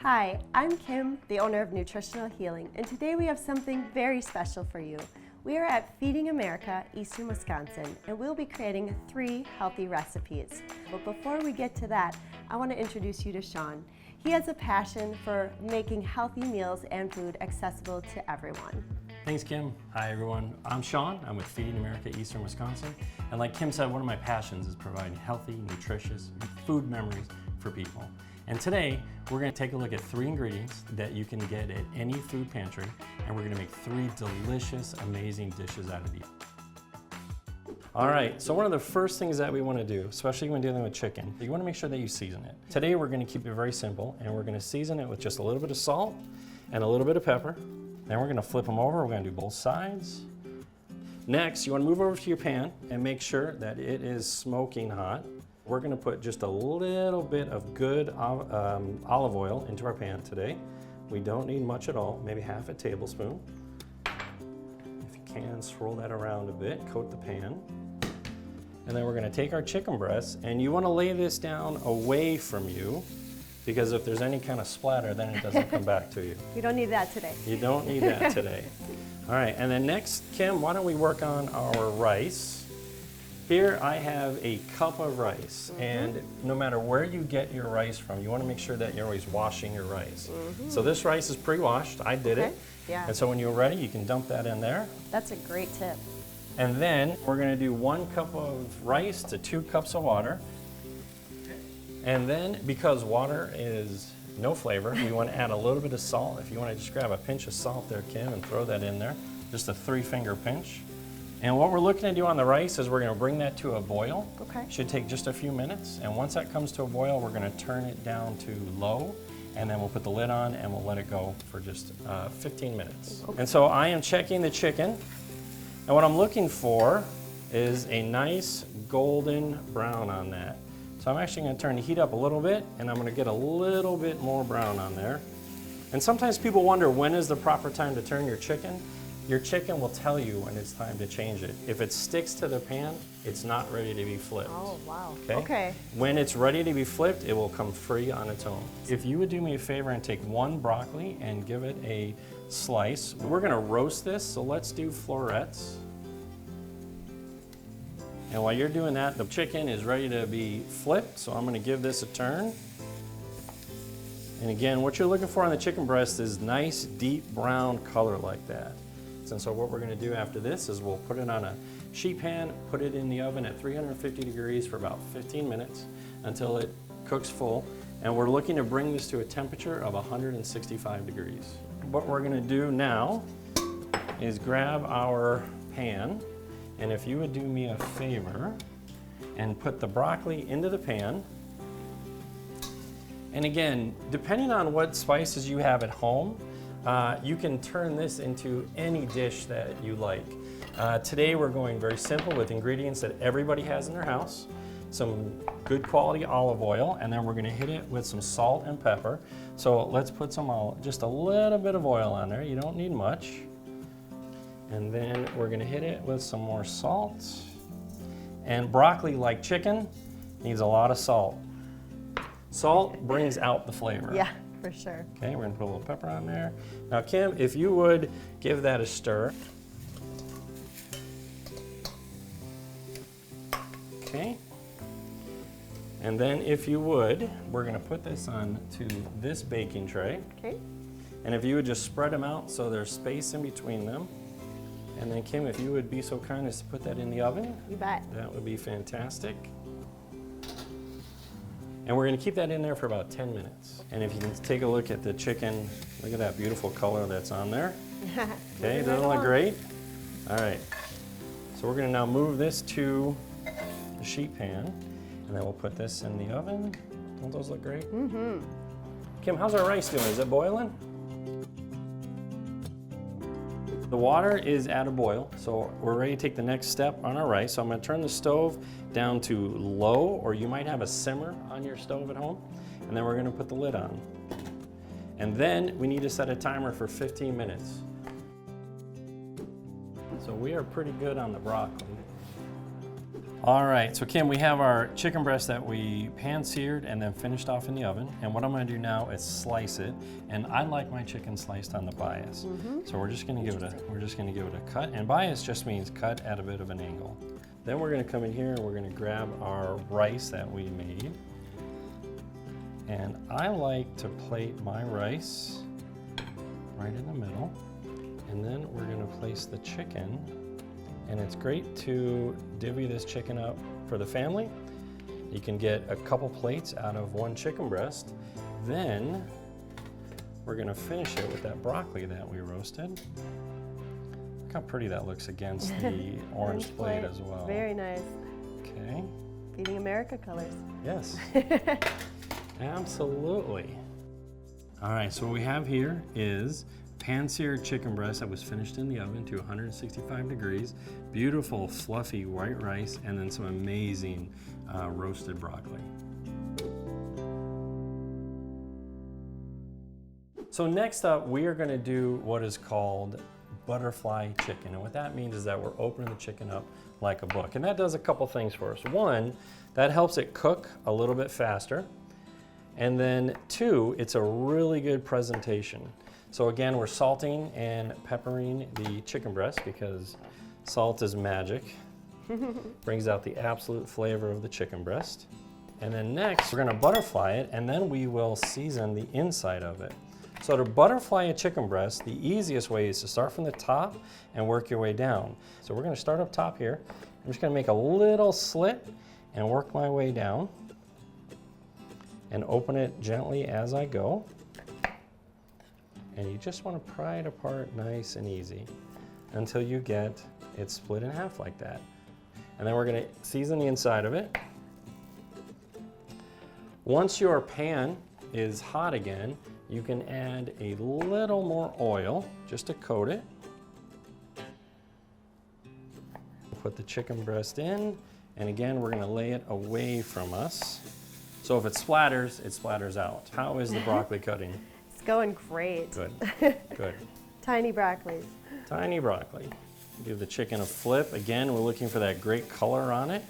Hi, I'm Kim, the owner of Nutritional Healing, and today we have something very special for you. We are at Feeding America, Eastern Wisconsin, and we'll be creating 3 healthy recipes. But before we get to that, I want to introduce you to Sean. He has a passion for making healthy meals and food accessible to everyone. Thanks, Kim. Hi, everyone. I'm Sean. I'm with Feeding America, Eastern Wisconsin. And like Kim said, one of my passions is providing healthy, nutritious food memories for people. And today, we're going to take a look at 3 ingredients that you can get at any food pantry, and we're going to make 3 delicious, amazing dishes out of these. All right, so one of the first things that we want to do, especially when dealing with chicken, you want to make sure that you season it. Today, we're going to keep it very simple, and we're going to season it with just a little bit of salt and a little bit of pepper. Then we're going to flip them over. We're going to do both sides. Next, you want to move over to your pan and make sure that it is smoking hot. We're going to put just a little bit of good olive oil into our pan today. We don't need much at all, maybe half a tablespoon. If you can, swirl that around a bit, coat the pan. And then we're going to take our chicken breasts, and you want to lay this down away from you, because if there's any kind of splatter, then it doesn't come back to you. You don't need that today. You don't need that today. All right, and then next, Kim, why don't we work on our rice? Here I have a cup of rice, and no matter where you get your rice from, you want to make sure that you're always washing your rice. So this rice is pre-washed. I did it. Yeah. And so when you're ready, you can dump that in there. That's a great tip. And then we're going to do 1 cup of rice to 2 cups of water. And then, because water is no flavor, we want to add a little bit of salt. If you want to just grab a pinch of salt there, Kim, and throw that in there. Just a 3-finger pinch. And what we're looking to do on the rice is we're going to bring that to a boil. Okay. Should take just a few minutes. And once that comes to a boil, we're going to turn it down to low. And then we'll put the lid on and we'll let it go for just 15 minutes. Okay. And so I am checking the chicken. And what I'm looking for is a nice golden brown on that. So I'm actually going to turn the heat up a little bit, and I'm going to get a little bit more brown on there. And sometimes people wonder, when is the proper time to turn your chicken? Your chicken will tell you when it's time to change it. If it sticks to the pan, it's not ready to be flipped. Oh, wow. Okay? When it's ready to be flipped, it will come free on its own. If you would do me a favor and take 1 broccoli and give it a slice, we're going to roast this, so let's do florets. And while you're doing that, the chicken is ready to be flipped, so I'm going to give this a turn. And again, what you're looking for on the chicken breast is nice, deep brown color like that. And so what we're going to do after this is we'll put it on a sheet pan, put it in the oven at 350 degrees for about 15 minutes until it cooks full. And we're looking to bring this to a temperature of 165 degrees. What we're going to do now is grab our pan. And if you would do me a favor and put the broccoli into the pan. And again, depending on what spices you have at home, you can turn this into any dish that you like. Today we're going very simple with ingredients that everybody has in their house. Some good quality olive oil, and then we're going to hit it with some salt and pepper. So let's put just a little bit of oil on there. You don't need much. And then we're going to hit it with some more salt. And broccoli, like chicken, needs a lot of salt. Salt brings out the flavor. Yeah, for sure. Okay, we're going to put a little pepper on there. Now, Kim, if you would give that a stir. Okay. And then if you would, we're going to put this on to this baking tray. Okay. And if you would just spread them out so there's space in between them. And then, Kim, if you would be so kind as to put that in the oven. You bet. That would be fantastic. And we're going to keep that in there for about 10 minutes. And if you can take a look at the chicken, look at that beautiful color that's on there. Okay, doesn't look great? All right. So we're going to now move this to the sheet pan, and then we'll put this in the oven. Don't those look great? Mm-hmm. Kim, how's our rice doing? Is it boiling? The water is at a boil, so we're ready to take the next step on our rice. So I'm going to turn the stove down to low, or you might have a simmer on your stove at home, and then we're going to put the lid on. And then we need to set a timer for 15 minutes. So we are pretty good on the broccoli. All right, so Kim, we have our chicken breast that we pan-seared and then finished off in the oven. And what I'm gonna do now is slice it. And I like my chicken sliced on the bias. So we're just gonna give it a cut. And bias just means cut at a bit of an angle. Then we're gonna come in here and we're gonna grab our rice that we made. And I like to plate my rice right in the middle. And then we're gonna place the chicken. And it's great to divvy this chicken up for the family. You can get a couple plates out of one chicken breast. Then we're gonna finish it with that broccoli that we roasted. Look how pretty that looks against the orange plate as well. Very nice. Okay. Feeding America colors. Yes. Absolutely. All right, so what we have here is pan-seared chicken breast that was finished in the oven to 165 degrees, beautiful fluffy white rice, and then some amazing roasted broccoli. So next up, we are gonna do what is called butterfly chicken. And what that means is that we're opening the chicken up like a book. And that does a couple things for us. One, that helps it cook a little bit faster. And then two, it's a really good presentation. So again, we're salting and peppering the chicken breast because salt is magic. Brings out the absolute flavor of the chicken breast. And then next, we're gonna butterfly it, and then we will season the inside of it. So to butterfly a chicken breast, the easiest way is to start from the top and work your way down. So we're gonna start up top here. I'm just gonna make a little slit and work my way down and open it gently as I go. And you just want to pry it apart nice and easy until you get it split in half like that. And then we're going to season the inside of it. Once your pan is hot again, you can add a little more oil just to coat it. Put the chicken breast in, and again, we're going to lay it away from us. So if it splatters out. How is the broccoli cutting? It's going great. Good, good. Tiny broccolis. Tiny broccoli. Give the chicken a flip. Again, we're looking for that great color on it.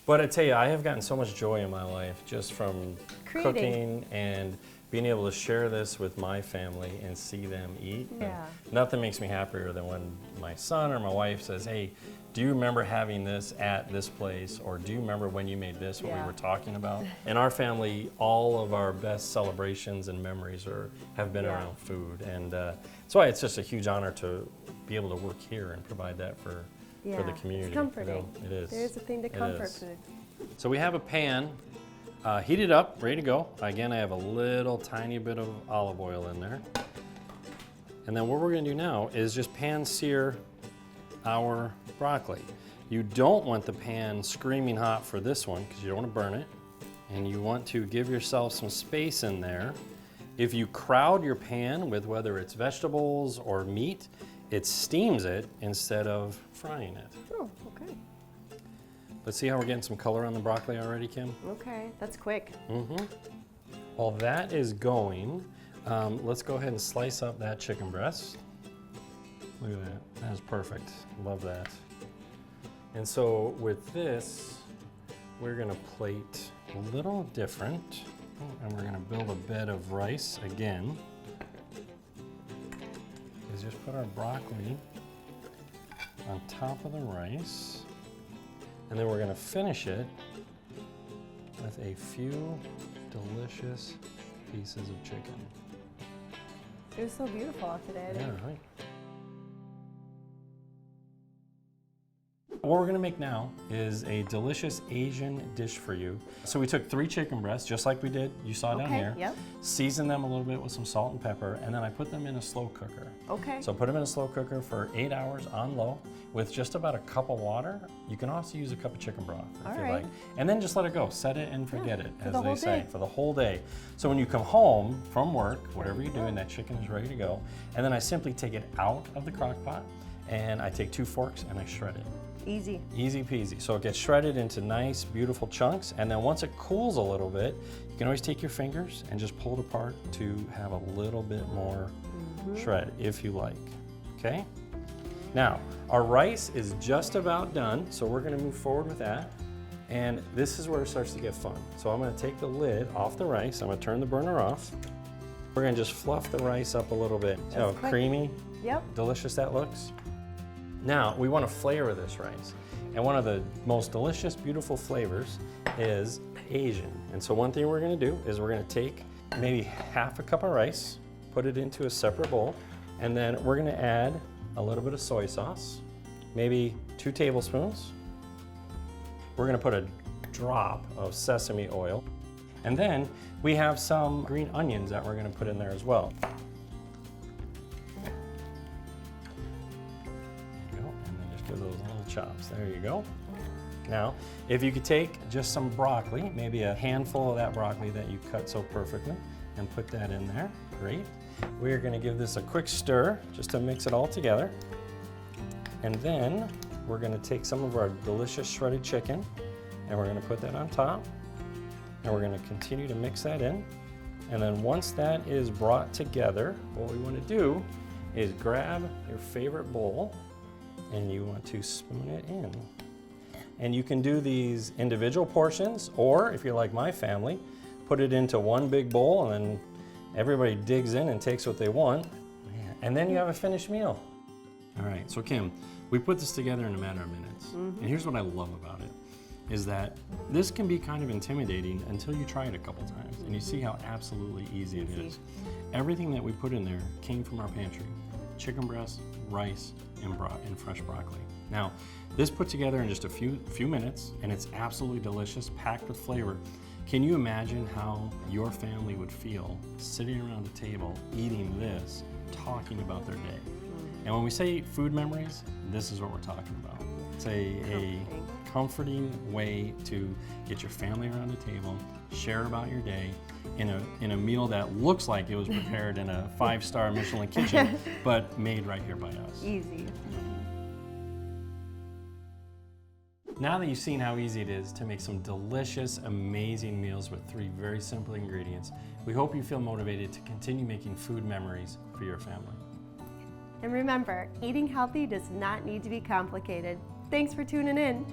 But I tell you, I have gotten so much joy in my life just from cooking and being able to share this with my family and see them eat. Yeah. And nothing makes me happier than when my son or my wife says, hey, do you remember having this at this place? Or do you remember when you made this, what we were talking about? In our family, all of our best celebrations and memories have been around food. And that's why it's just a huge honor to be able to work here and provide that for the community. It's comforting. You know, it is. There's a thing to comfort food. So we have a pan heated up, ready to go. Again, I have a little tiny bit of olive oil in there. And then what we're gonna do now is just pan sear our broccoli. You don't want the pan screaming hot for this one because you don't want to burn it. And you want to give yourself some space in there. If you crowd your pan with whether it's vegetables or meat, it steams it instead of frying it. Oh, okay. But see how we're getting some color on the broccoli already, Kim? Okay, that's quick. Mm-hmm. While that is going, let's go ahead and slice up that chicken breast. Look at that, that is perfect, love that. And so with this, we're gonna plate a little different, and we're gonna build a bed of rice again. Is just put our broccoli on top of the rice, and then we're gonna finish it with a few delicious pieces of chicken. It was so beautiful out today. Yeah, right. What we're gonna make now is a delicious Asian dish for you. So we took 3 chicken breasts, just like we did, you saw down here. Yep. Seasoned them a little bit with some salt and pepper, and then I put them in a slow cooker. Okay. So put them in a slow cooker for 8 hours on low with just about a cup of water. You can also use a cup of chicken broth if you like. And then just let it go, set it and forget it, as they say, for the whole day. So when you come home from work, whatever you're doing, that chicken is ready to go. And then I simply take it out of the crock pot, and I take 2 forks and I shred it. Easy. Easy peasy. So it gets shredded into nice, beautiful chunks, and then once it cools a little bit, you can always take your fingers and just pull it apart to have a little bit more shred, if you like. Okay? Now, our rice is just about done, so we're gonna move forward with that. And this is where it starts to get fun. So I'm gonna take the lid off the rice, I'm gonna turn the burner off. We're gonna just fluff the rice up a little bit. See how creamy, delicious that looks? Now, we wanna flavor this rice. And one of the most delicious, beautiful flavors is Asian. And so one thing we're gonna do is we're gonna take maybe half a cup of rice, put it into a separate bowl, and then we're gonna add a little bit of soy sauce, maybe 2 tablespoons. We're gonna put a drop of sesame oil. And then we have some green onions that we're gonna put in there as well. There you go, and then just give those little chops. There you go. Now, if you could take just some broccoli, maybe a handful of that broccoli that you cut so perfectly, and put that in there, great. We're gonna give this a quick stir just to mix it all together. And then we're gonna take some of our delicious shredded chicken and we're gonna put that on top. And we're gonna continue to mix that in. And then once that is brought together, what we wanna do is grab your favorite bowl and you want to spoon it in. And you can do these individual portions, or if you're like my family, put it into one big bowl and then everybody digs in and takes what they want. And then you have a finished meal. All right, so Kim, we put this together in a matter of minutes. And here's what I love about it, is that this can be kind of intimidating until you try it a couple times and you see how absolutely easy it is. Everything that we put in there came from our pantry. Chicken breast, rice, and fresh broccoli. Now, this put together in just a few minutes, and it's absolutely delicious, packed with flavor. Can you imagine how your family would feel sitting around a table, eating this, talking about their day? And when we say food memories, this is what we're talking about. It's a comforting way to get your family around the table, share about your day in a meal that looks like it was prepared in a 5-star Michelin kitchen, but made right here by us. Easy. Now that you've seen how easy it is to make some delicious, amazing meals with 3 very simple ingredients, we hope you feel motivated to continue making food memories for your family. And remember, eating healthy does not need to be complicated. Thanks for tuning in.